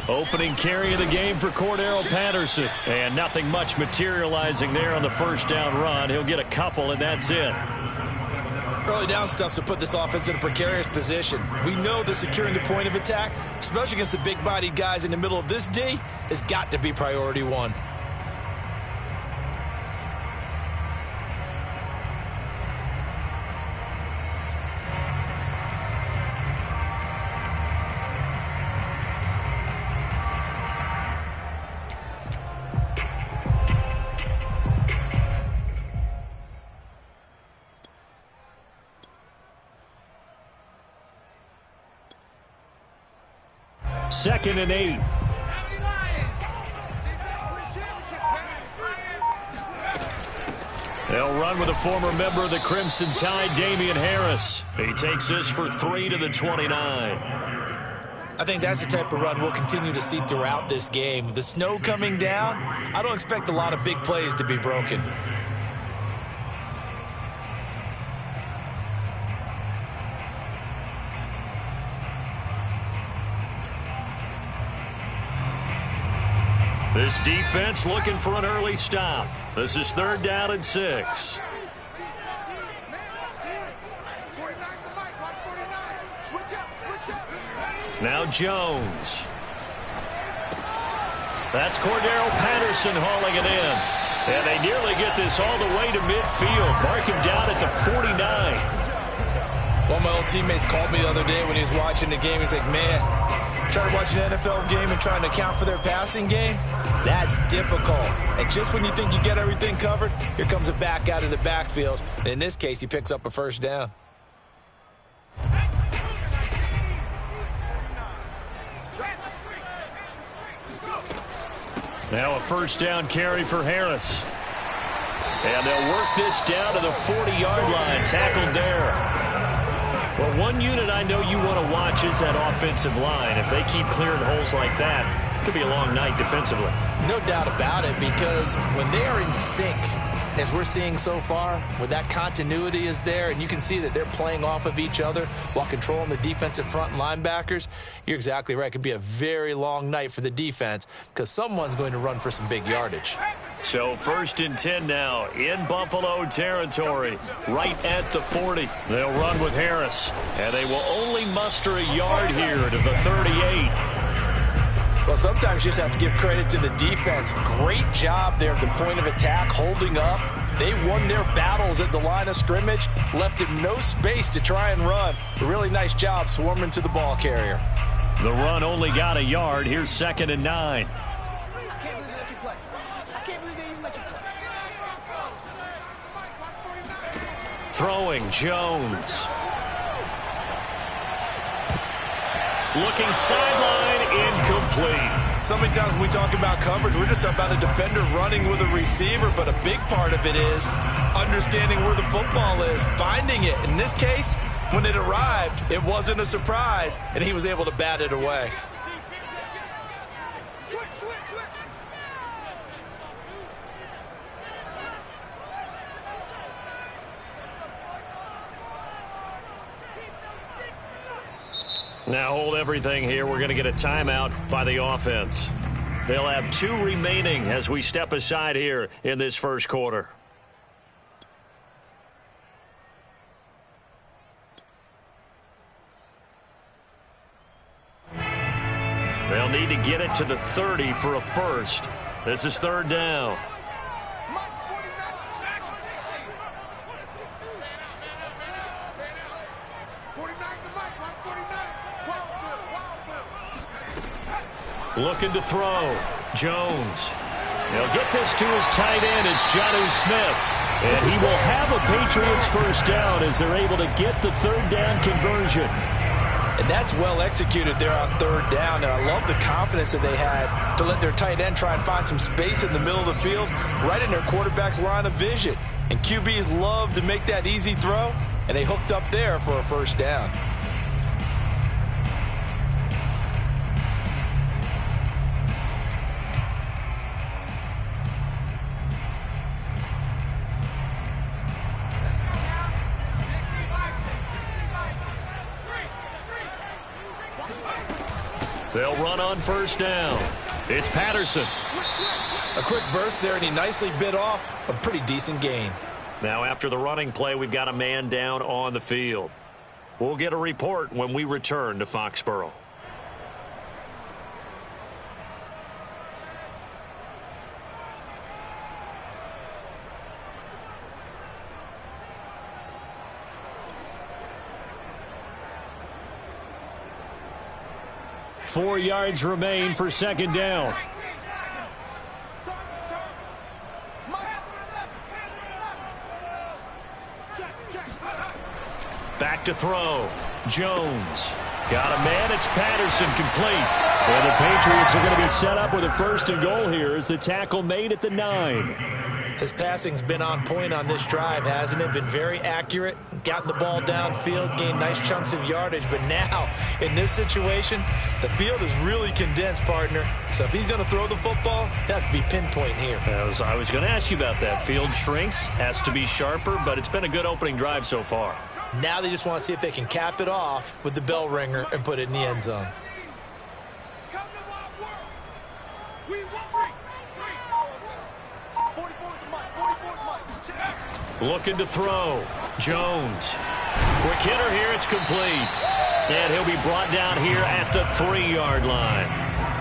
Opening carry of the game for Cordarrelle Patterson. And nothing much materializing there on the first down run. He'll get a couple, and that's it. Early down stuff to put this offense in a precarious position. We know that securing the point of attack, especially against the big-bodied guys in the middle of this D, has got to be priority one. Second and 8. They'll run with a former member of the Crimson Tide, Damien Harris. He takes this for 3 to the 29. I think that's the type of run we'll continue to see throughout this game. With the snow coming down, I don't expect a lot of big plays to be broken. This defense looking for an early stop. This is 3rd down and 6. Now Jones. That's Cordarrelle Patterson hauling it in. And they nearly get this all the way to midfield. Mark him down at the 49. One of my old teammates called me the other day when he was watching the game. He's like, man, trying to watch an NFL game and trying to account for their passing game, that's difficult. And just when you think you get everything covered, here comes a back out of the backfield. And in this case, he picks up a first down. Now a first down carry for Harris. And they'll work this down to the 40-yard line. Tackled there. Well, one unit I know you want to watch is that offensive line. If they keep clearing holes like that, it could be a long night defensively. No doubt about it, because when they are in sync, as we're seeing so far, when that continuity is there and you can see that they're playing off of each other while controlling the defensive front linebackers, you're exactly right. It could be a very long night for the defense because someone's going to run for some big yardage. So 1st and 10 now in Buffalo territory, right at the 40. They'll run with Harris, and they will only muster a yard here to the 38. Well, sometimes you just have to give credit to the defense. Great job there at the point of attack, holding up. They won their battles at the line of scrimmage, left him no space to try and run. A really nice job swarming to the ball carrier. The run only got a yard. Here's 2nd and 9. Throwing Jones. Looking sideline, incomplete. So many times when we talk about coverage, we're just about a defender running with a receiver, but a big part of it is understanding where the football is, finding it. In this case, when it arrived, it wasn't a surprise, and he was able to bat it away. Now hold everything here. We're going to get a timeout by the offense. They'll have 2 remaining as we step aside here in this first quarter. They'll need to get it to the 30 for a first. This is 3rd down. Looking to throw. Jones. He'll get this to his tight end. It's Jonnu Smith. And he will have a Patriots first down as they're able to get the 3rd down conversion. And that's well executed there on 3rd down. And I love the confidence that they had to let their tight end try and find some space in the middle of the field, right in their quarterback's line of vision. And QBs love to make that easy throw, and they hooked up there for a first down. They'll run on first down. It's Patterson. A quick burst there, and he nicely bit off a pretty decent gain. Now after the running play, we've got a man down on the field. We'll get a report when we return to Foxborough. Four yards remain for second down. Back to throw. Jones. Got a man. It's Patterson, complete. And the Patriots are going to be set up with a first and goal here as the tackle made at the 9. His passing's been on point on this drive, hasn't it? Been very accurate, gotten the ball downfield, gained nice chunks of yardage. But now, in this situation, the field is really condensed, partner. So if he's going to throw the football, that has to be pinpoint here. I was going to ask you about that. Field shrinks, has to be sharper, but it's been a good opening drive so far. Now they just want to see if they can cap it off with the bell ringer and put it in the end zone. Looking to throw. Jones. Quick hitter here. It's complete. And he'll be brought down here at the 3-yard line.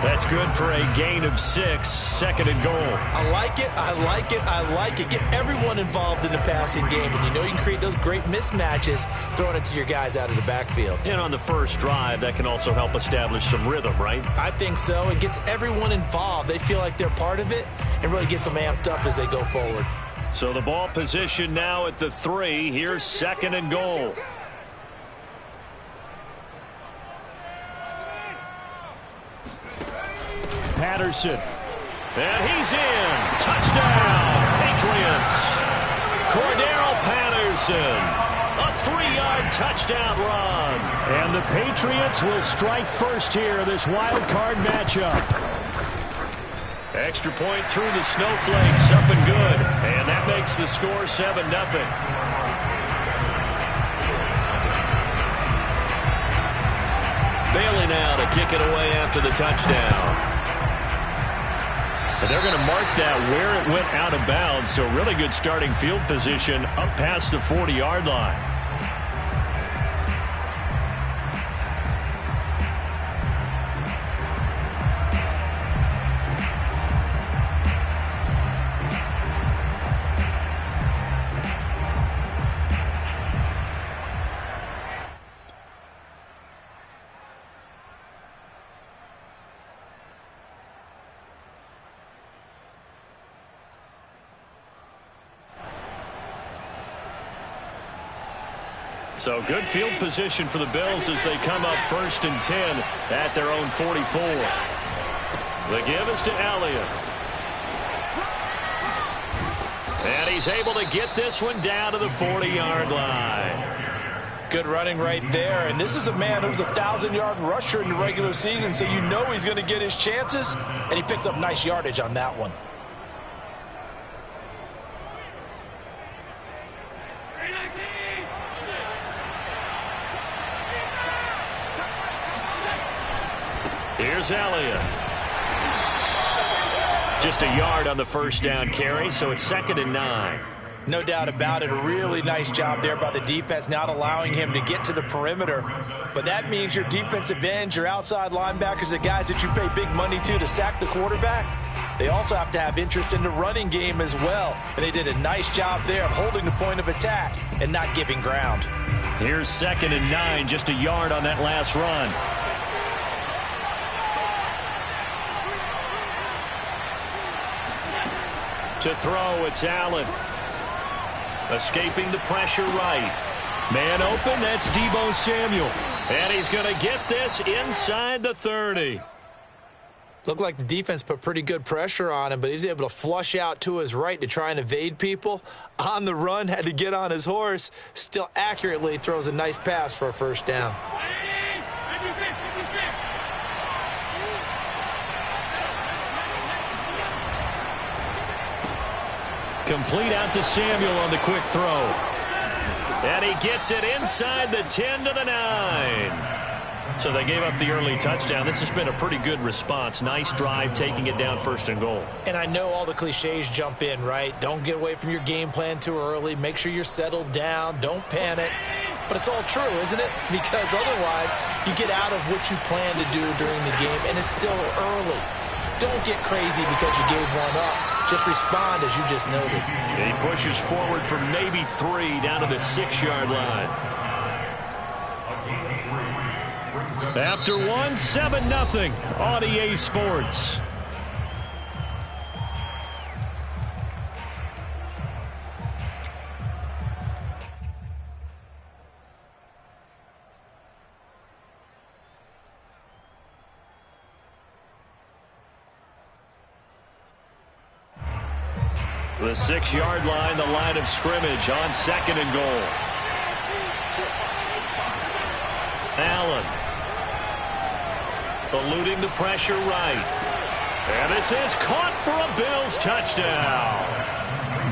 That's good for a gain of 6, second and goal. I like it. I like it. I like it. Get everyone involved in the passing game. And you know you can create those great mismatches throwing it to your guys out of the backfield. And on the first drive, that can also help establish some rhythm, right? I think so. It gets everyone involved. They feel like they're part of it and really gets them amped up as they go forward. So the ball position now at the 3. Here's second and goal. Patterson. And he's in. Touchdown, Patriots. Cordero Patterson. A 3-yard touchdown run. And the Patriots will strike first here in this wild card matchup. Extra point through the snowflakes, up and good. And that makes the score 7-0. Bailey now to kick it away after the touchdown. And they're going to mark that where it went out of bounds, so really good starting field position up past the 40-yard line. So good field position for the Bills as they come up 1st and 10 at their own 44. The give is to Elliott. And he's able to get this one down to the 40-yard line. Good running right there. And this is a man who was a 1,000-yard rusher in the regular season, so you know he's going to get his chances, and he picks up nice yardage on that one. Here's Elliott. Just a yard on the first down carry, so it's 2nd and 9. No doubt about it. A really nice job there by the defense, not allowing him to get to the perimeter. But that means your defensive ends, your outside linebackers, the guys that you pay big money to sack the quarterback, they also have to have interest in the running game as well. And they did a nice job there of holding the point of attack and not giving ground. Here's 2nd and 9, just a yard on that last run. To throw, it's Allen. Escaping the pressure right. Man open, that's Deebo Samuel. And he's going to get this inside the 30. Looked like the defense put pretty good pressure on him, but he's able to flush out to his right to try and evade people. On the run, had to get on his horse. Still accurately throws a nice pass for a first down. Complete out to Samuel on the quick throw. And he gets it inside the 10 to the 9. So they gave up the early touchdown. This has been a pretty good response. Nice drive, taking it down 1st and goal. And I know all the cliches jump in, right? Don't get away from your game plan too early. Make sure you're settled down. Don't panic. But it's all true, isn't it? Because otherwise, you get out of what you plan to do during the game, and it's still early. Don't get crazy because you gave one up. Just respond as you just noted. And he pushes forward for maybe 3 down to the 6-yard line. After 1, 7-0 on EA Sports. The 6-yard line, the line of scrimmage on 2nd and goal. Allen. Eluding the pressure right. And this is caught for a Bills touchdown.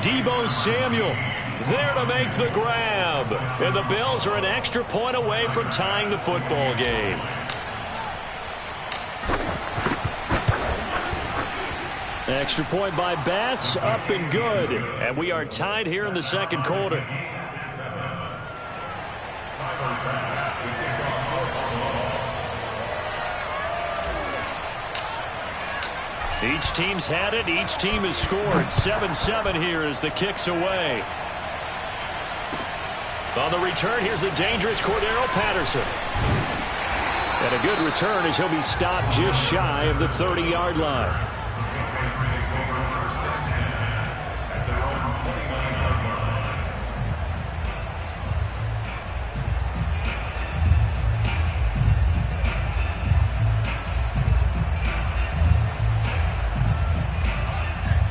Deebo Samuel there to make the grab. And the Bills are an extra point away from tying the football game. Extra point by Bass, up and good. And we are tied here in the 2nd quarter. Each team's had it. Each team has scored. 7-7 here as the kick's away. On the return, here's the dangerous Cordero Patterson. And a good return as he'll be stopped just shy of the 30-yard line.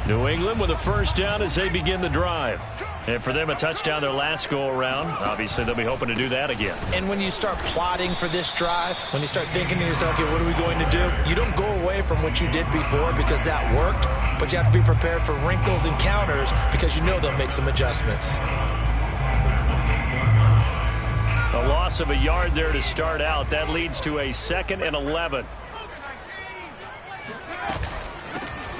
New England with a 1st down as they begin the drive. And for them, a touchdown their last go-around. Obviously, they'll be hoping to do that again. And when you start plotting for this drive, when you start thinking to yourself, okay, what are we going to do? You don't go away from what you did before because that worked, but you have to be prepared for wrinkles and counters because you know they'll make some adjustments. A loss of a yard there to start out. That leads to a 2nd and 11.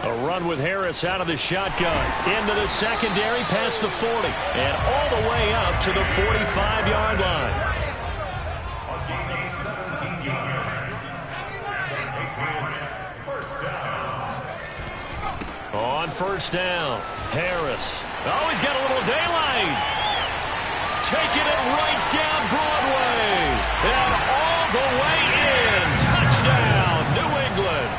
A run with Harris out of the shotgun. Into the secondary, past the 40. And all the way up to the 45-yard line. On 1st down, Harris. Oh, he's got a little daylight. Taking it right down Broadway. And all the way in. Touchdown, New England.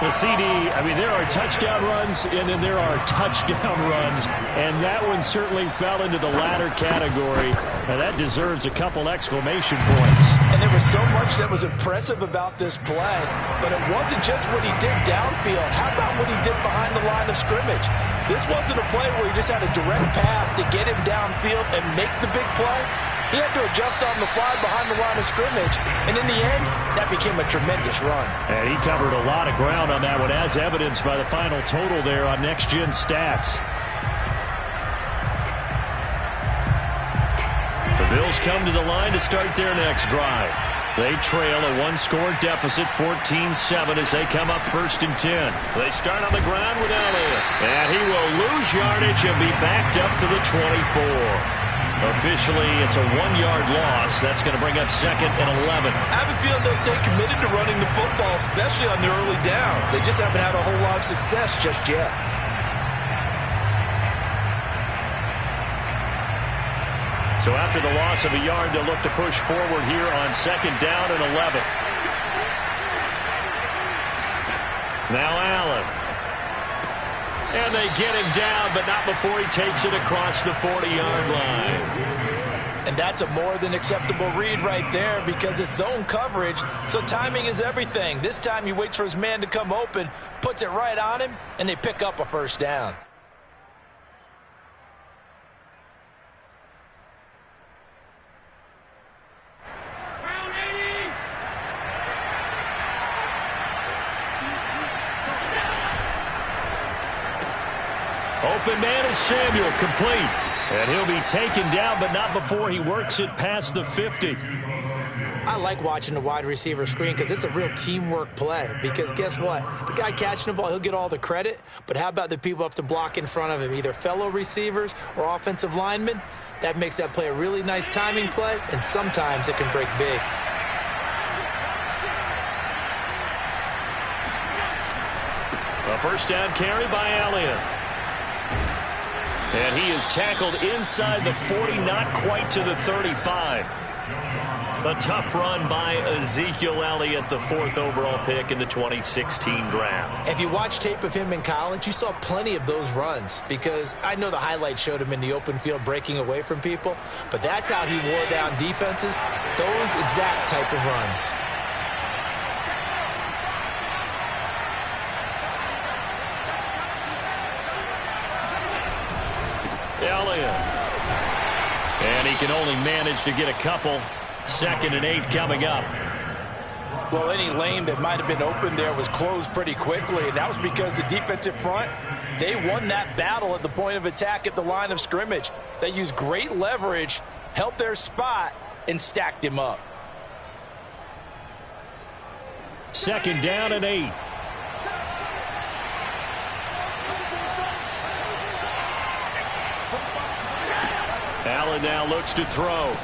The CD, I mean, there are touchdown runs, and then there are touchdown runs, and that one certainly fell into the latter category, and that deserves a couple exclamation points. And there was so much that was impressive about this play, but it wasn't just what he did downfield. How about what he did behind the line of scrimmage? This wasn't a play where he just had a direct path to get him downfield and make the big play. He had to adjust on the fly behind the line of scrimmage. And in the end, that became a tremendous run. And he covered a lot of ground on that one, as evidenced by the final total there on Next Gen Stats. The Bills come to the line to start their next drive. They trail a 1-score deficit, 14-7, as they come up 1st and 10. They start on the ground with Elliott. And he will lose yardage and be backed up to the 24. Officially, it's a 1-yard loss. That's going to bring up 2nd and 11. I have a feeling they'll stay committed to running the football, especially on the early downs. They just haven't had a whole lot of success just yet. So after the loss of a yard, they'll look to push forward here on 2nd down and 11. Now Allen. And they get him down, but not before he takes it across the 40-yard line. And that's a more than acceptable read right there because it's zone coverage, so timing is everything. This time he waits for his man to come open, puts it right on him, and they pick up a 1st down. Open man is Samuel, complete. And he'll be taken down, but not before he works it past the 50. I like watching the wide receiver screen because it's a real teamwork play. Because guess what? The guy catching the ball, he'll get all the credit. But how about the people who have to block in front of him, either fellow receivers or offensive linemen? That makes that play a really nice timing play, and sometimes it can break big. A first down carry by Elliott. And he is tackled inside the 40, not quite to the 35. A tough run by Ezekiel Elliott, the 4th overall pick in the 2016 draft. If you watch tape of him in college, you saw plenty of those runs because I know the highlights showed him in the open field breaking away from people, but that's how he wore down defenses, those exact type of runs. Elliott. And he can only manage to get a couple. 2nd and 8 coming up. Well, any lane that might have been open there was closed pretty quickly, and that was because the defensive front, they won that battle at the point of attack at the line of scrimmage. They used great leverage, held their spot, and stacked him up. 2nd down and 8. Allen now looks to throw.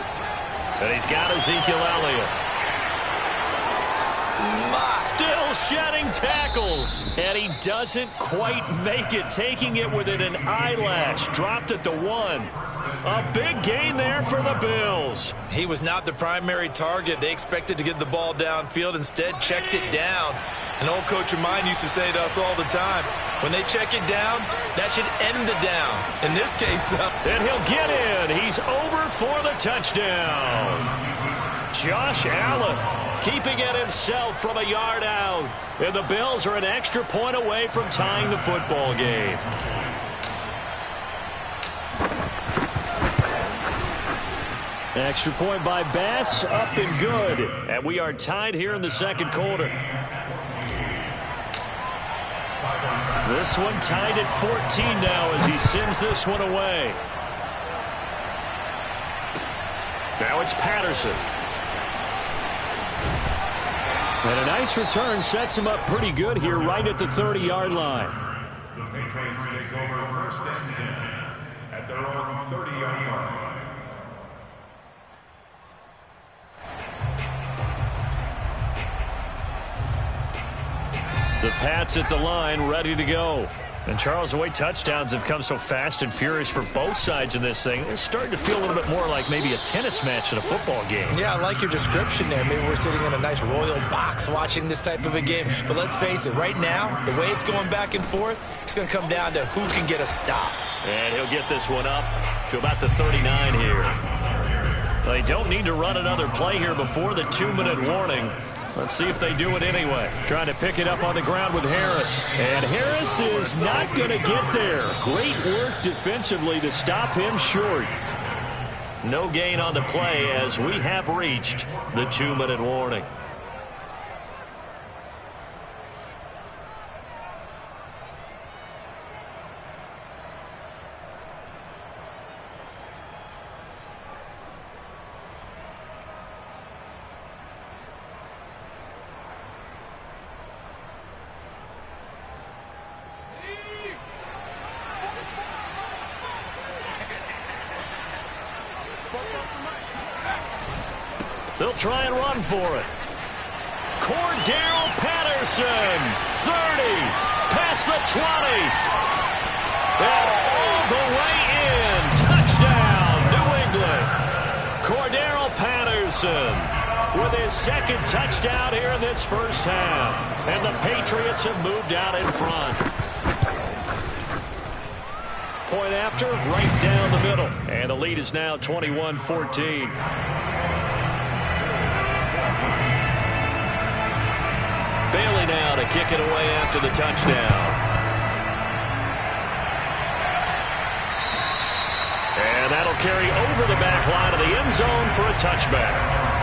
And he's got Ezekiel Elliott. Still shedding tackles. And he doesn't quite make it, taking it within an eyelash. Dropped at the 1. A big gain there for the Bills. He was not the primary target. They expected to get the ball downfield. Instead, checked it down. An old coach of mine used to say to us all the time, when they check it down, that should end the down. In this case, though. And he'll get in. He's over for the touchdown. Josh Allen keeping it himself from a yard out. And the Bills are an extra point away from tying the football game. Extra point by Bass, up and good. And we are tied here in the 2nd quarter. This one tied at 14 now as he sends this one away. Now it's Patterson. And a nice return sets him up pretty good here right at the 30-yard line. The Patriots take over 1st and 10 at their own 30-yard line. The Pats at the line, ready to go. And Charles, the way touchdowns have come so fast and furious for both sides in this thing, it's starting to feel a little bit more like maybe a tennis match in a football game. Yeah, I like your description there. Maybe we're sitting in a nice royal box watching this type of a game. But let's face it, right now, the way it's going back and forth, it's going to come down to who can get a stop. And he'll get this one up to about the 39 here. They don't need to run another play here before the 2-minute warning. Let's see if they do it anyway. Trying to pick it up on the ground with Harris. And Harris is not going to get there. Great work defensively to stop him short. No gain on the play as we have reached the 2-minute warning. They'll try and run for it. Cordero Patterson, 30, past the 20. And all the way in. Touchdown, New England. Cordero Patterson with his 2nd touchdown here in this first half. And the Patriots have moved out in front. Point after, right down the middle. And the lead is now 21-14. Bailey now to kick it away after the touchdown. And that'll carry over the back line of the end zone for a touchback.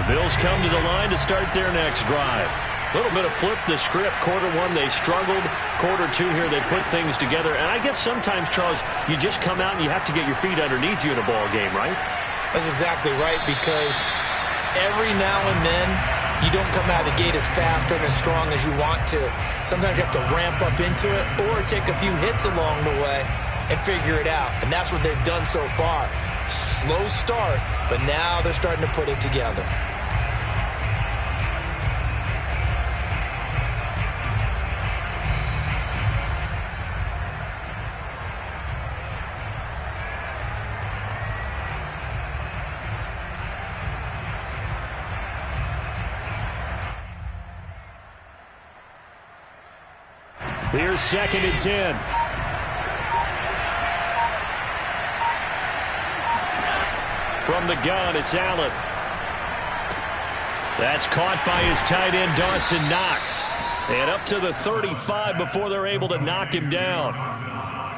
Bills come to the line to start their next drive. A little bit of flip the script. Quarter one, they struggled. Quarter two here, they put things together. And I guess sometimes, Charles, you just come out and you have to get your feet underneath you in a ball game, right? That's exactly right, because every now and then you don't come out of the gate as fast or as strong as you want to. Sometimes you have to ramp up into it or take a few hits along the way and figure it out. And that's what they've done so far. Slow start, but now they're starting to put it together. Here's 2nd and 10. From the gun, it's Allen. That's caught by his tight end, Dawson Knox. And up to the 35 before they're able to knock him down.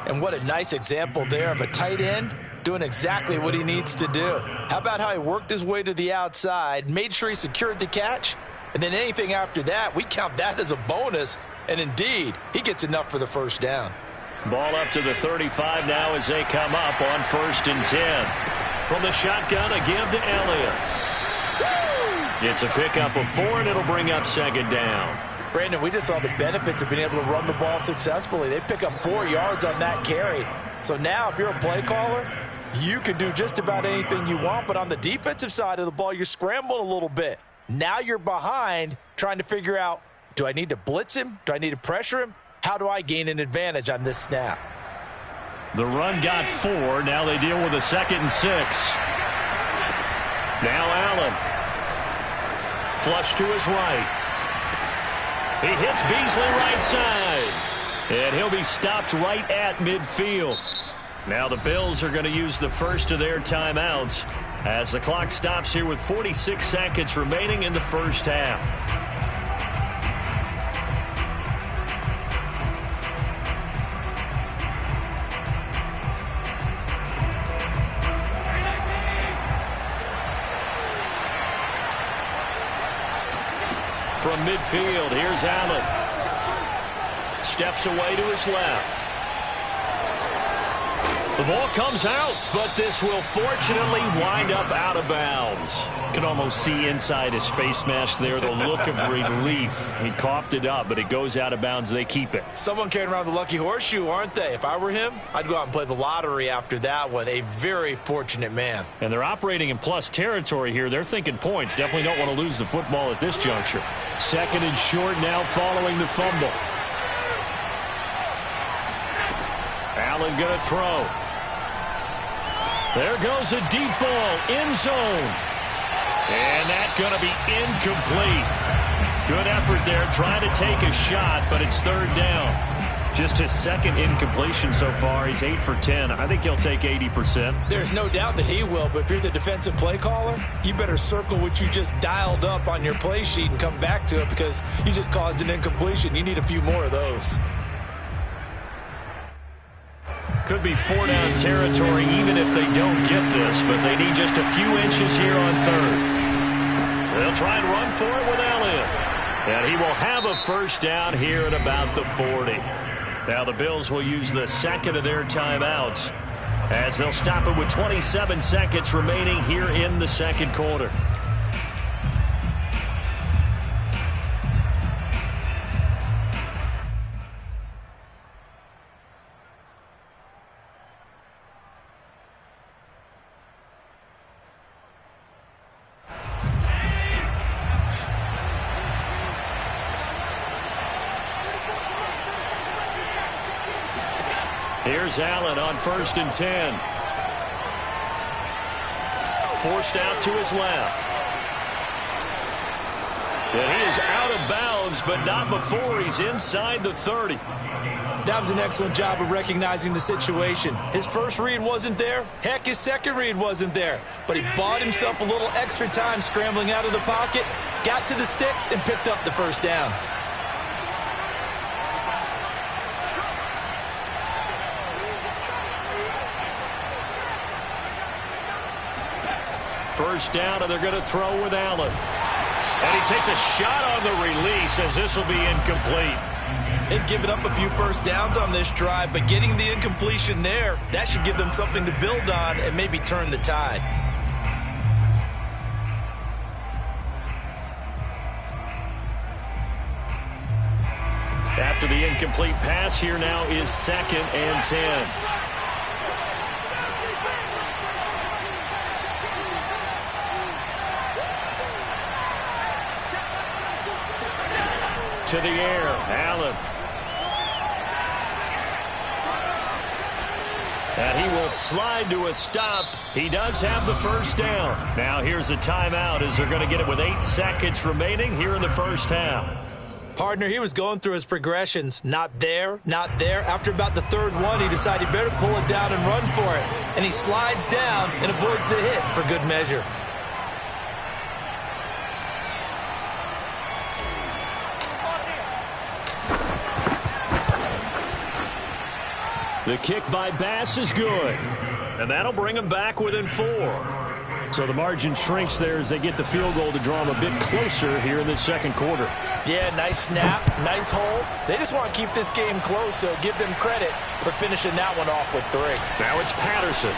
And what a nice example there of a tight end doing exactly what he needs to do. How about how he worked his way to the outside, made sure he secured the catch, and then anything after that, we count that as a bonus. And indeed, he gets enough for the first down. Ball up to the 35 now as they come up on 1st and 10. From the shotgun, a give to Elliott. It's a pickup of 4, and it'll bring up 2nd down. Brandon, we just saw the benefits of being able to run the ball successfully. They pick up 4 yards on that carry. So now, if you're a play caller, you can do just about anything you want. But on the defensive side of the ball, you're scrambling a little bit. Now you're behind trying to figure out, do I need to blitz him? Do I need to pressure him? How do I gain an advantage on this snap? The run got 4. Now they deal with a 2nd and 6. Now Allen. Flush to his right. He hits Beasley right side. And he'll be stopped right at midfield. Now the Bills are going to use the first of their timeouts as the clock stops here with 46 seconds remaining in the first half. From midfield, here's Allen. Steps away to his left. The ball comes out, but this will fortunately wind up out of bounds. Can almost see inside his face mask there the look of relief. He coughed it up, but it goes out of bounds. They keep it. Someone carrying around the lucky horseshoe, aren't they? If I were him, I'd go out and play the lottery after that one. A very fortunate man. And they're operating in plus territory here. They're thinking points. Definitely don't want to lose the football at this juncture. 2nd and short now following the fumble. Allen going to throw. There goes a deep ball, end zone. And that's going to be incomplete. Good effort there, trying to take a shot, but it's 3rd down. Just his 2nd incompletion so far. He's 8 for 10. I think he'll take 80%. There's no doubt that he will, but if you're the defensive play caller, you better circle what you just dialed up on your play sheet and come back to it because you just caused an incompletion. You need a few more of those. Could be 4-down territory even if they don't get this, but they need just a few inches here on 3rd. They'll try and run for it with Elliott. And he will have a first down here at about the 40. Now the Bills will use the 2nd of their timeouts as they'll stop it with 27 seconds remaining here in the 2nd quarter. Here's Allen on 1st and 10. Forced out to his left. And he is out of bounds, but not before he's inside the 30. That was an excellent job of recognizing the situation. His first read wasn't there. Heck, his second read wasn't there. But he bought himself a little extra time scrambling out of the pocket, got to the sticks, and picked up the first down. first down, and they're going to throw with Allen. And he takes a shot on the release as this will be incomplete. They've given up a few first downs on this drive, but getting the incompletion there, that should give them something to build on and maybe turn the tide. After the incomplete pass, here now is 2nd and 10. To the air, Allen. And he will slide to a stop. He does have the first down. Now here's a timeout as they're going to get it with 8 seconds remaining here in the first half. Partner, he was going through his progressions. Not there, not there. After about the third one, he decided he better pull it down and run for it. And he slides down and avoids the hit for good measure. The kick by Bass is good. And that'll bring him back within 4. So the margin shrinks there as they get the field goal to draw him a bit closer here in the second quarter. Yeah, nice snap, nice hole. They just want to keep this game close, so give them credit for finishing that one off with 3. Now it's Patterson.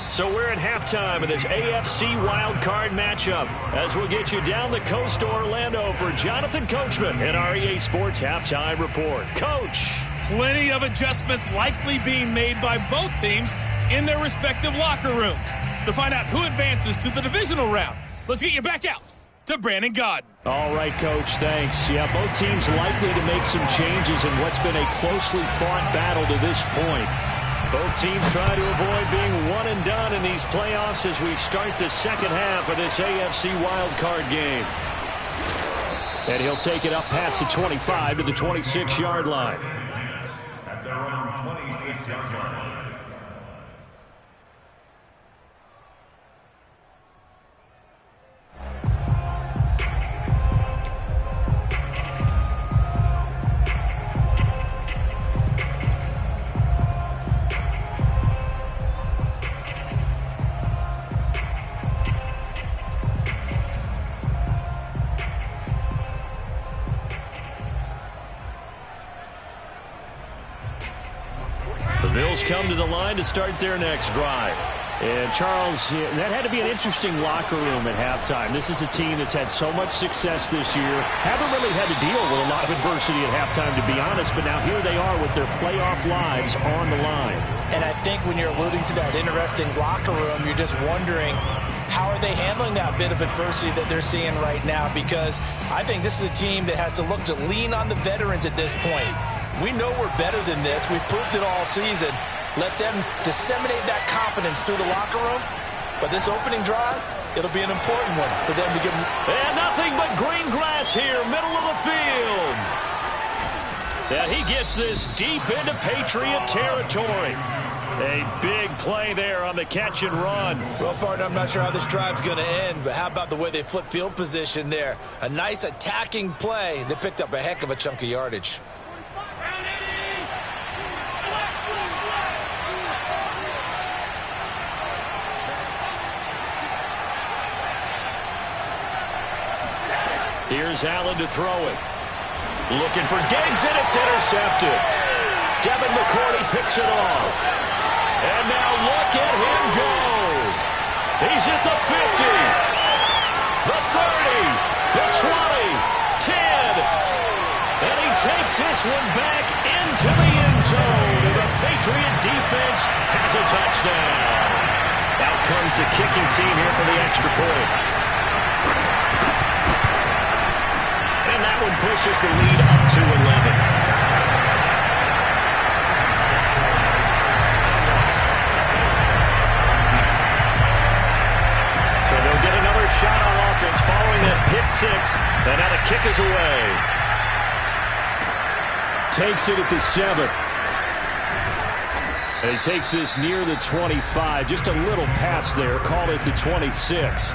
So we're at halftime of this AFC wildcard matchup as we'll get you down the coast to Orlando for Jonathan Coachman in our EA Sports Halftime Report. Coach. Plenty of adjustments likely being made by both teams in their respective locker rooms. To find out who advances to the divisional round, let's get you back out to Brandon Gaudin. All right, Coach, thanks. Yeah, both teams likely to make some changes in what's been a closely fought battle to this point. Both teams try to avoid being one and done in these playoffs as we start the second half of this AFC wildcard game. And he'll take it up past the 25 to the 26-yard line. At their own 26-yard line. Bills come to the line to start their next drive. And, Charles, that had to be an interesting locker room at halftime. This is a team that's had so much success this year. Haven't really had to deal with a lot of adversity at halftime, to be honest. But now here they are with their playoff lives on the line. And I think when you're alluding to that interesting locker room, you're just wondering, how are they handling that bit of adversity that they're seeing right now? Because I think this is a team that has to look to lean on the veterans at this point. We know we're better than this. We've proved it all season. Let them disseminate that confidence through the locker room. But this opening drive, it'll be an important one for them to give them. And nothing but green grass here, middle of the field. Yeah, he gets this deep into Patriot territory. A big play there on the catch and run. Well, partner, I'm not sure how this drive's going to end, but how about the way they flip field position there? A nice attacking play. They picked up a heck of a chunk of yardage. Here's Allen to throw it. Looking for Diggs, and it's intercepted. Devin McCourty picks it off. And now look at him go. He's at the 50, the 30, the 20, 10. And he takes this one back into the end zone. And the Patriot defense has a touchdown. Out comes the kicking team here for the extra point. And that one pushes the lead up to 11. So they'll get another shot on offense following that pick six. And now the kick is away. Takes it at the 7. And he takes this near the 25. Just a little pass there. Called it the 26.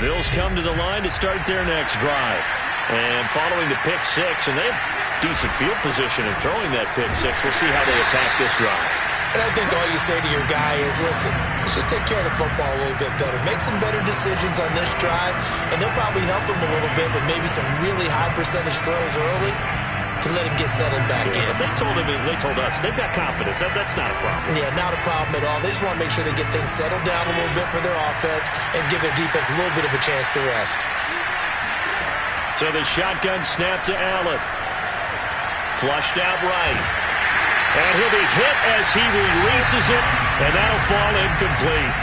Bills come to the line to start their next drive. And following the pick six, and they have decent field position in throwing that pick six. We'll see how they attack this drive. And I think all you say to your guy is, listen, let's just take care of the football a little bit better. Make some better decisions on this drive, and they'll probably help him a little bit with maybe some really high percentage throws early to let him get settled back in. But they told us they've got confidence. That's not a problem. Yeah, not a problem at all. They just want to make sure they get things settled down a little bit for their offense and give their defense a little bit of a chance to rest. So the shotgun snap to Allen. Flushed out right. And he'll be hit as he releases it, and that'll fall incomplete.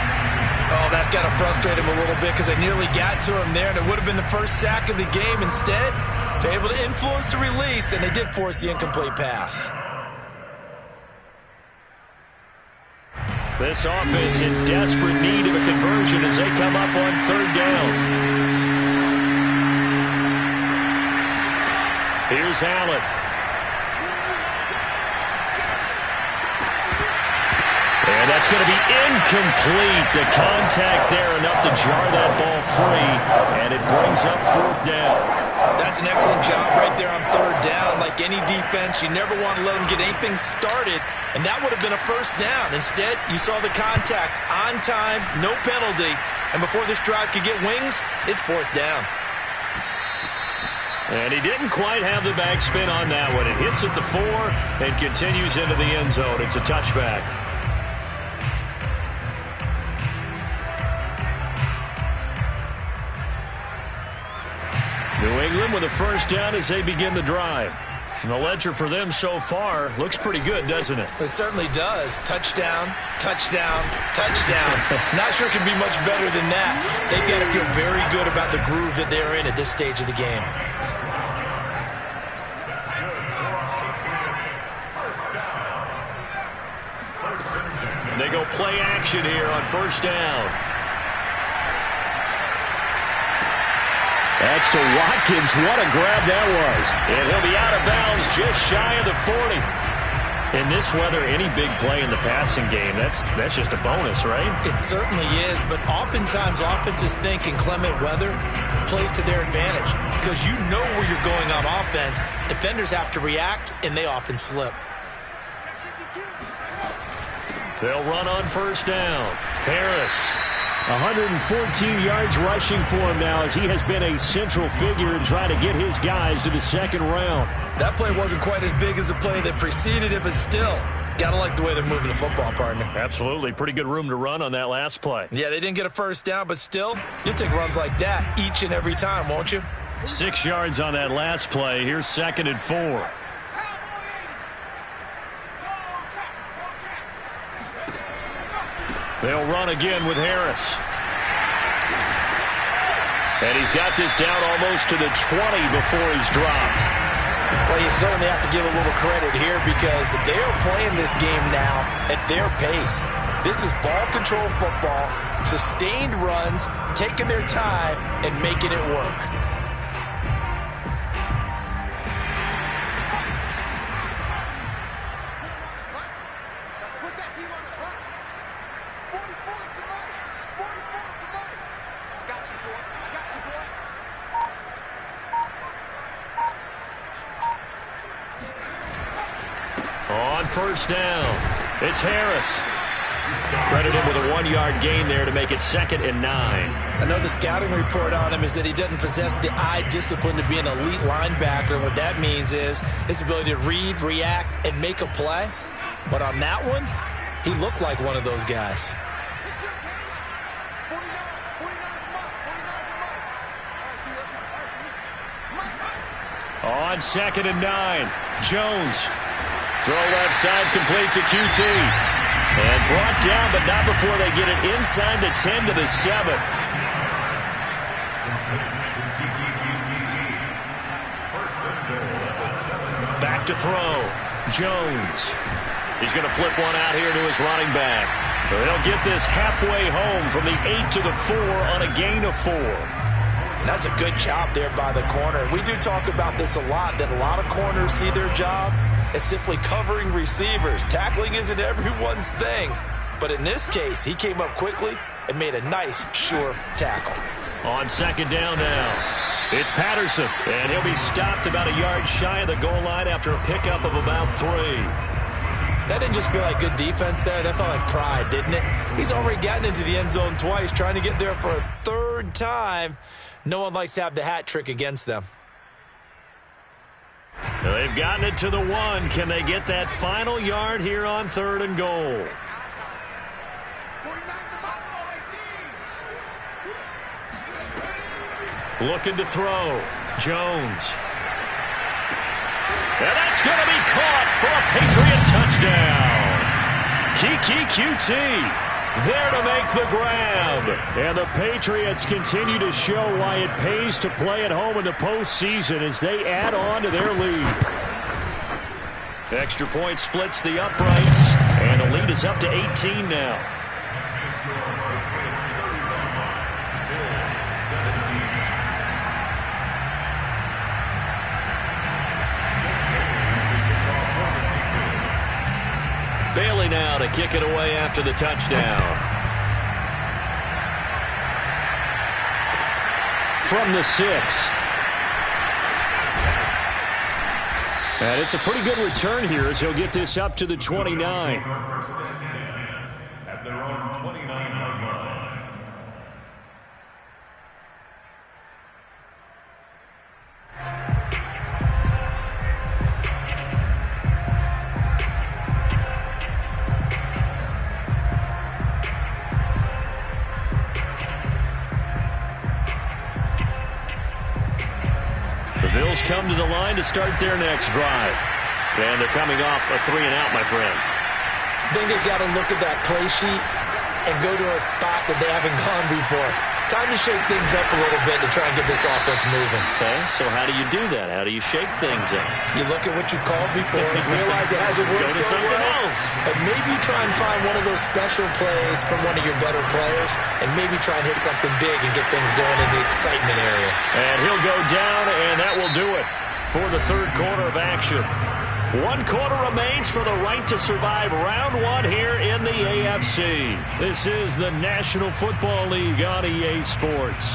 Oh, that's got to frustrate him a little bit because they nearly got to him there, and it would have been the first sack of the game. Instead, they're able to influence the release, and they did force the incomplete pass. This offense in desperate need of a conversion as they come up on third down. Here's Allen. And that's going to be incomplete. The contact there enough to jar that ball free, and it brings up fourth down. That's an excellent job right there on third down. Like any defense, you never want to let them get anything started, and that would have been a first down. Instead, you saw the contact on time, no penalty, and before this drive could get wings, it's fourth down. And he didn't quite have the backspin on that one. It hits at the 4 and continues into the end zone. It's a touchback. New England with a first down as they begin the drive. And the ledger for them so far looks pretty good, doesn't it? It certainly does. Touchdown, touchdown, touchdown. Not sure it can be much better than that. They've got to feel very good about the groove that they're in at this stage of the game. They go play action here on first down. That's to Watkins. What a grab that was. And he'll be out of bounds just shy of the 40. In this weather, any big play in the passing game, that's just a bonus, right? It certainly is, but oftentimes offenses think inclement weather plays to their advantage because you know where you're going on offense. Defenders have to react, and they often slip. They'll run on first down. Harris, 114 yards rushing for him now as he has been a central figure in trying to get his guys to the second round. That play wasn't quite as big as the play that preceded it, but still, gotta like the way they're moving the football, partner. Absolutely. Pretty good room to run on that last play. Yeah, they didn't get a first down, but still, you'll take runs like that each and every time, won't you? 6 yards on that last play. Here's 2nd and 4. They'll run again with Harris. And he's got this down almost to the 20 before he's dropped. Well, you certainly have to give a little credit here because they are playing this game now at their pace. This is ball control football, sustained runs, taking their time, and making it work. On first down, it's Harris. Credit him with a 1-yard gain there to make it 2nd and 9. I know the scouting report on him is that he doesn't possess the eye discipline to be an elite linebacker. And what that means is his ability to read, react, and make a play. But on that one, he looked like one of those guys. On 2nd and 9, Jones. Throw left side, complete to QT. And brought down, but not before they get it inside the 10 to the 7. Back to throw. Jones. He's going to flip one out here to his running back. They'll get this halfway home from the 8 to the 4 on a gain of 4. That's a good job there by the corner. We do talk about this a lot, that a lot of corners see their job as simply covering receivers. Tackling isn't everyone's thing. But in this case, he came up quickly and made a nice, sure tackle. On second down now. It's Patterson, and he'll be stopped about a yard shy of the goal line after a pickup of about 3. That didn't just feel like good defense there. That felt like pride, didn't it? He's already gotten into the end zone twice, trying to get there for a 3rd time. No one likes to have the hat trick against them. They've gotten it to the 1. Can they get that final yard here on 3rd and goal? Looking to throw. Jones. And that's going to be caught for a Patriot touchdown. Keke Coutee there to make the grab. And the Patriots continue to show why it pays to play at home in the postseason as they add on to their lead. Extra point splits the uprights, and the lead is up to 18 now. Bailey now to kick it away after the touchdown. From the 6. And it's a pretty good return here as he'll get this up to the 29. At their own 29-yard line. Bills come to the line to start their next drive. And they're coming off a 3-and-out, my friend. I think they've got to look at that play sheet and go to a spot that they haven't gone before. Time to shake things up a little bit to try and get this offense moving. Okay, so how do you do that? How do you shake things up? You look at what you called before, realize it hasn't worked Go to so something well, else. and maybe try and find one of those special plays from one of your better players, and maybe try and hit something big and get things going in the excitement area. And he'll go down, and that will do it for the 3rd quarter of action. 1 quarter remains for the right to survive round 1 here in the AFC. This is the National Football League on EA Sports.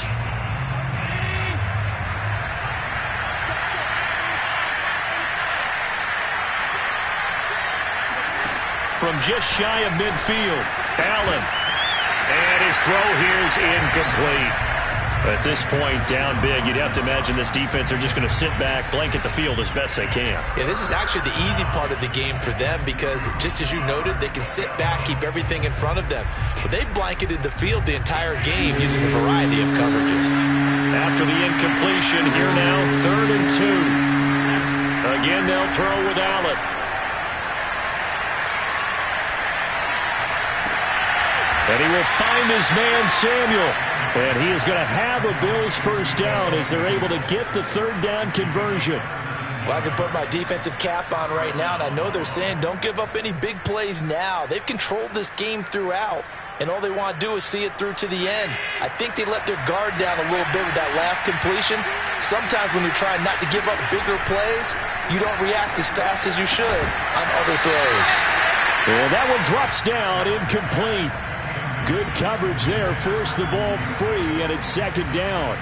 From just shy of midfield, Allen. And his throw here is incomplete. At this point, down big, you'd have to imagine this defense are just going to sit back, blanket the field as best they can. Yeah, this is actually the easy part of the game for them because, just as you noted, they can sit back, keep everything in front of them. But they've blanketed the field the entire game using a variety of coverages. After the incompletion, here now, 3rd and 2. Again, they'll throw with Allen. And he will find his man, Samuel. And he is going to have a Bills first down as they're able to get the 3rd down conversion. Well, I can put my defensive cap on right now, and I know they're saying don't give up any big plays now. They've controlled this game throughout, and all they want to do is see it through to the end. I think they let their guard down a little bit with that last completion. Sometimes when you're trying not to give up bigger plays, you don't react as fast as you should on other throws. Well, that one drops down, incomplete. Good coverage there, forced the ball free, and it's 2nd down.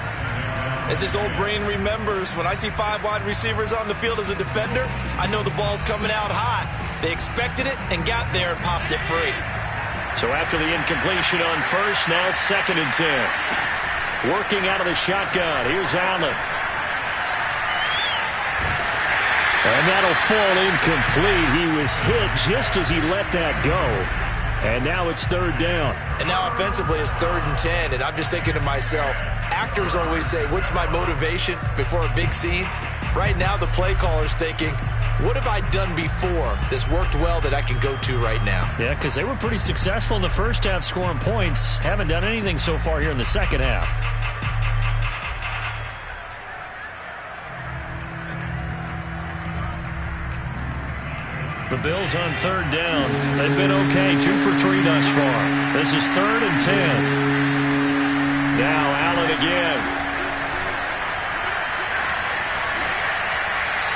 As this old brain remembers, when I see 5 wide receivers on the field as a defender, I know the ball's coming out hot. They expected it and got there and popped it free. So after the incompletion on 1st, now 2nd and 10. Working out of the shotgun, here's Allen. And that'll fall incomplete. He was hit just as he let that go. And now it's 3rd down. And now offensively it's 3rd and 10. And I'm just thinking to myself, actors always say, what's my motivation before a big scene? Right now the play caller's thinking, what have I done before that's worked well that I can go to right now? Yeah, because they were pretty successful in the first half scoring points. Haven't done anything so far here in the second half. The Bills on 3rd down. They've been okay, 2 for 3 thus far. This is 3rd and 10. Now Allen again.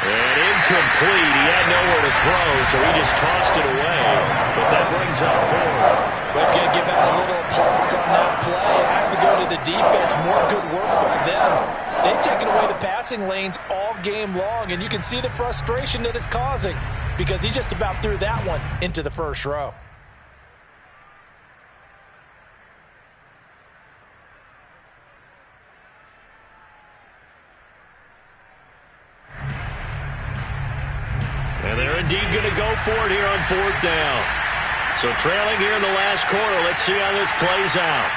And incomplete. He had nowhere to throw, so he just tossed it away. But that brings up fourth. We're going to give out a little applause on that play. It has to go to the defense. More good work by them. They've taken away the passing lanes all game long, and you can see the frustration that it's causing because he just about threw that one into the first row. And they're indeed going to go for it here on fourth down. So trailing here in the last quarter. Let's see how this plays out.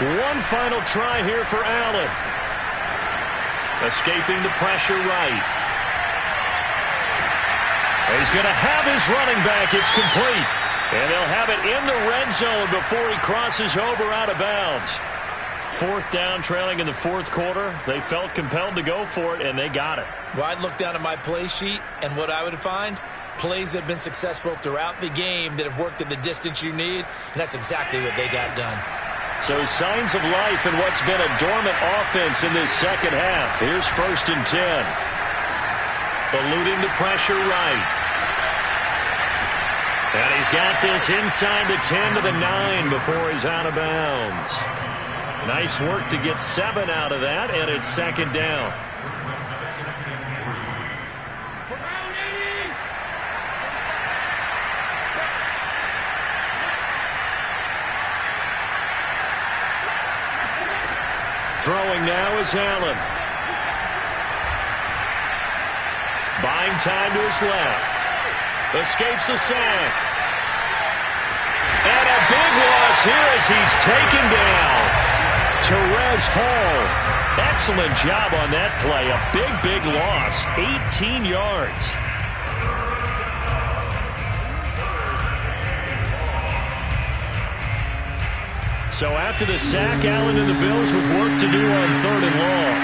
One final try here for Allen. Escaping the pressure right. He's going to have his running back. It's complete. And they'll have it in the red zone before he crosses over out of bounds. Fourth down, trailing in the fourth quarter. They felt compelled to go for it, and they got it. Well, I'd look down at my play sheet, and what I would find, plays that have been successful throughout the game that have worked at the distance you need, and that's exactly what they got done. So signs of life in what's been a dormant offense in this second half. Here's 1st and 10. Eluding the pressure right. And he's got this inside the 10 to the 9 before he's out of bounds. Nice work to get 7 out of that, and it's 2nd down. Throwing now is Allen. Buying time to his left. Escapes the sack. And a big loss here as he's taken down. Terez Hall. Excellent job on that play. A big loss. 18 yards. So after the sack, Allen and the Bills with work to do on 3rd and long.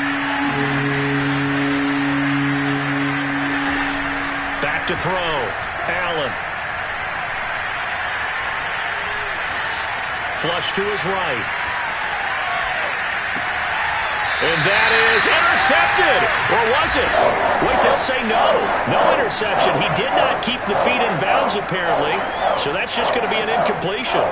Back to throw. Allen. Flush to his right. And that is intercepted. Or was it? Wait, they'll say no. No interception. He did not keep the feet in bounds, apparently. So that's just going to be an incompletion.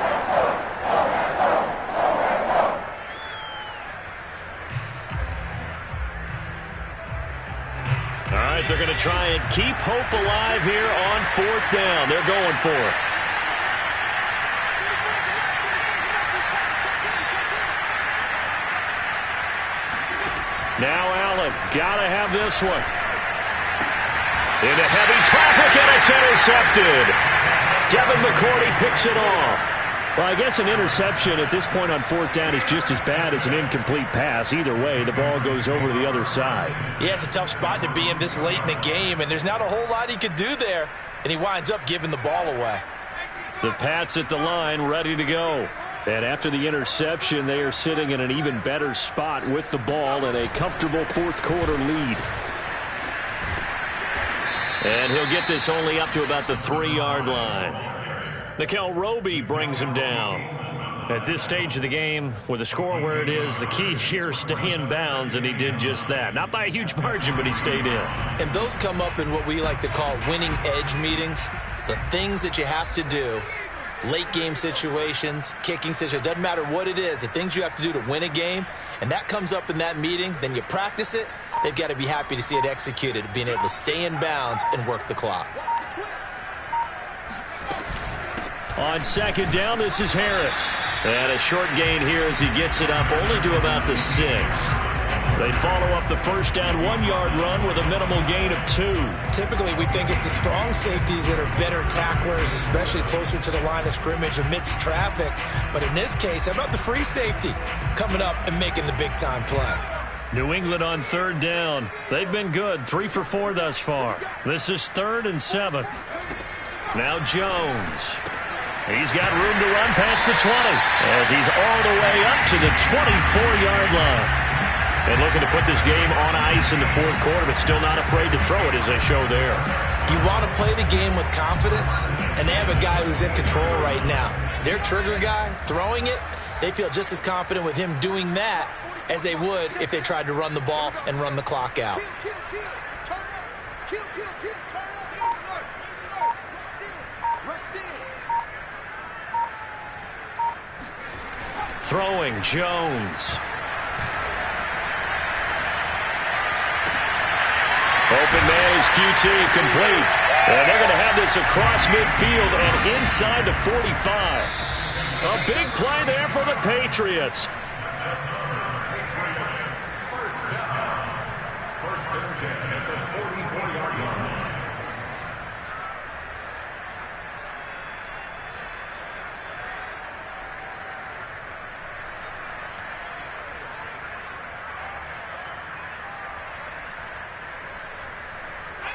All right, they're going to try and keep hope alive here on 4th down. They're going for it. Now Allen, got to have this one. Into heavy traffic, and it's intercepted. Devin McCourty picks it off. Well, I guess an interception at this point on 4th down is just as bad as an incomplete pass. Either way, the ball goes over to the other side. Yeah, it's a tough spot to be in this late in the game, and there's not a whole lot he could do there, and he winds up giving the ball away. The Pats at the line, ready to go. And after the interception, they are sitting in an even better spot with the ball and a comfortable 4th quarter lead. And he'll get this only up to about the 3-yard line. Nickel Roby brings him down. At this stage of the game, with the score where it is, the key here is stay in bounds, and he did just that. Not by a huge margin, but he stayed in. And those come up in what we like to call winning edge meetings. The things that you have to do, late game situations, kicking situations, doesn't matter what it is, the things you have to do to win a game, and that comes up in that meeting, then you practice it, they've got to be happy to see it executed, being able to stay in bounds and work the clock. On 2nd down, this is Harris. And a short gain here as he gets it up only to about the 6. They follow up the 1st down 1-yard run with a minimal gain of 2. Typically, we think it's the strong safeties that are better tacklers, especially closer to the line of scrimmage amidst traffic. But in this case, how about the free safety coming up and making the big-time play? New England on 3rd down. They've been good, 3 for 4 thus far. This is 3rd and 7. Now Jones. He's got room to run past the 20 as he's all the way up to the 24-yard line. And looking to put this game on ice in the fourth quarter, but still not afraid to throw it as they show there. You want to play the game with confidence, and they have a guy who's in control right now. Their trigger guy, throwing it, they feel just as confident with him doing that as they would if they tried to run the ball and run the clock out. Throwing, Jones. Open man is QT, complete. And they're going to have this across midfield and inside the 45. A big play there for the Patriots. First and 10 at the 44-yard line.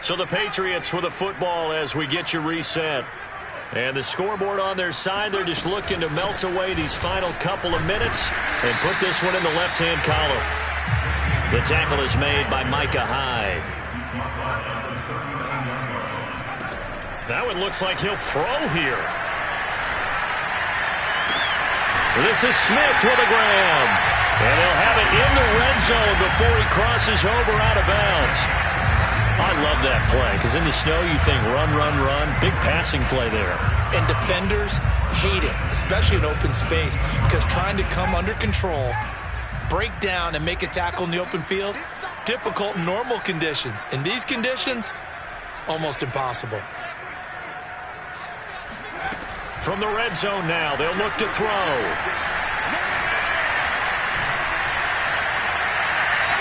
So the Patriots with a football as we get you reset. And the scoreboard on their side, they're just looking to melt away these final couple of minutes and put this one in the left-hand column. The tackle is made by Micah Hyde. That one looks like he'll throw here. This is Smith with a grab. And he'll have it in the red zone before he crosses over out of bounds. I love that play because in the snow you think run, run, run. Big passing play there. And defenders hate it, especially in open space, because trying to come under control, break down, and make a tackle in the open field, difficult in normal conditions. In these conditions, almost impossible. From the red zone now, they'll look to throw.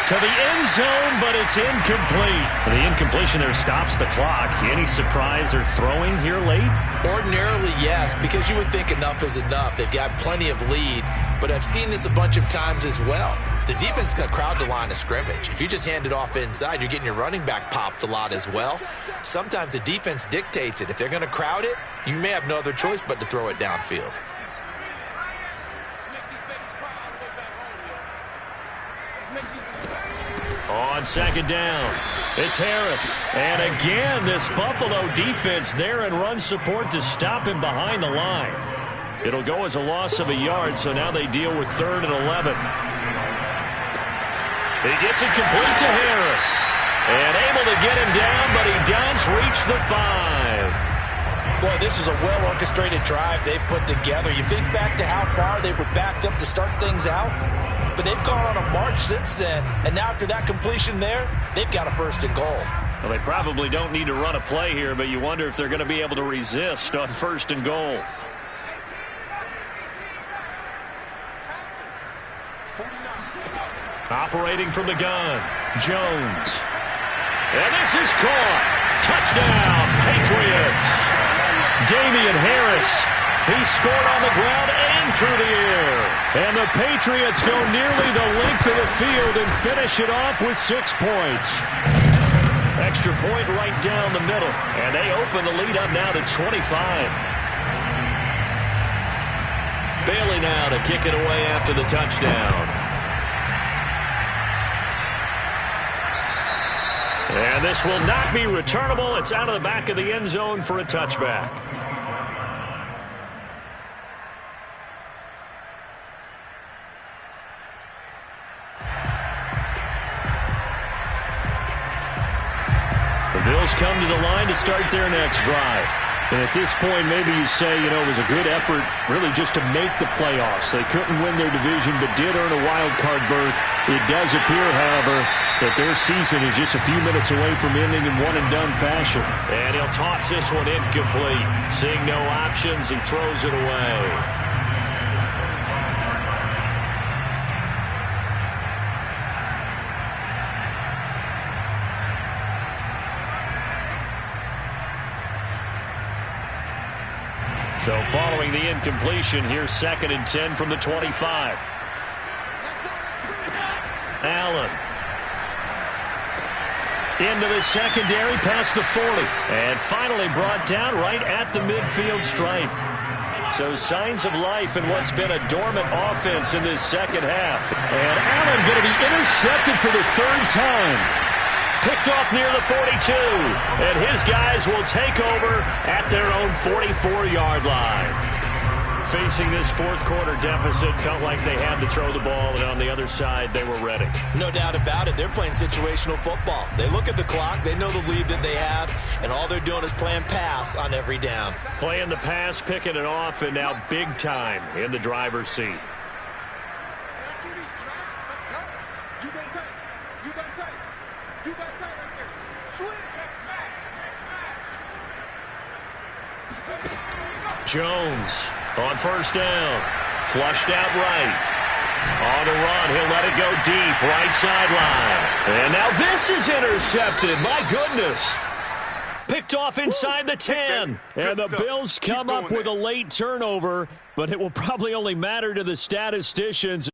To the end zone, but it's incomplete. The incompletion there stops the clock. Any surprise they're throwing here late? Ordinarily, yes, because you would think enough is enough. They've got plenty of lead, but I've seen this a bunch of times as well. The defense is going to crowd the line of scrimmage. If you just hand it off inside, you're getting your running back popped a lot as well. Sometimes the defense dictates it. If they're going to crowd it, you may have no other choice but to throw it downfield. On second down, it's Harris. And again, this Buffalo defense there in run support to stop him behind the line. It'll go as a loss of a yard, so now they deal with 3rd and 11. He gets it complete to Harris. And able to get him down, but he does reach the 5. Boy, this is a well-orchestrated drive they've put together. You think back to how far they were backed up to start things out, but they've gone on a march since then, and now after that completion there, they've got a 1st and goal. Well, they probably don't need to run a play here, but you wonder if they're going to be able to resist on 1st and goal. Operating from the gun, Jones. And this is caught. Touchdown, Patriots. Damian Harris. He scored on the ground and through the air. And the Patriots go nearly the length of the field and finish it off with 6 points. Extra point right down the middle. And they open the lead up now to 25. Bailey now to kick it away after the touchdown. And this will not be returnable. It's out of the back of the end zone for a touchback. The Bills come to the line to start their next drive. And at this point, maybe you say, you know, it was a good effort really just to make the playoffs. They couldn't win their division, but did earn a wild card berth. It does appear, however, that their season is just a few minutes away from ending in one-and-done fashion. And he'll toss this one incomplete. Seeing no options, he throws it away. So following the incompletion, here's 2nd and 10 from the 25. Allen. Into the secondary past the 40. And finally brought down right at the midfield stripe. So signs of life in what's been a dormant offense in this second half. And Allen going to be intercepted for the third time. Picked off near the 42. And his guys will take over at their own 44-yard line. Facing this fourth quarter deficit, felt like they had to throw the ball, and on the other side, they were ready. No doubt about it. They're playing situational football. They look at the clock. They know the lead that they have, and all they're doing is playing pass on every down. Playing the pass, picking it off, and now big time in the driver's seat. Jones on first down. Flushed out right. On the run. He'll let it go deep. Right sideline. And now this is intercepted. My goodness. Picked off inside the 10. And the Bills come up with a late turnover, but it will probably only matter to the statisticians.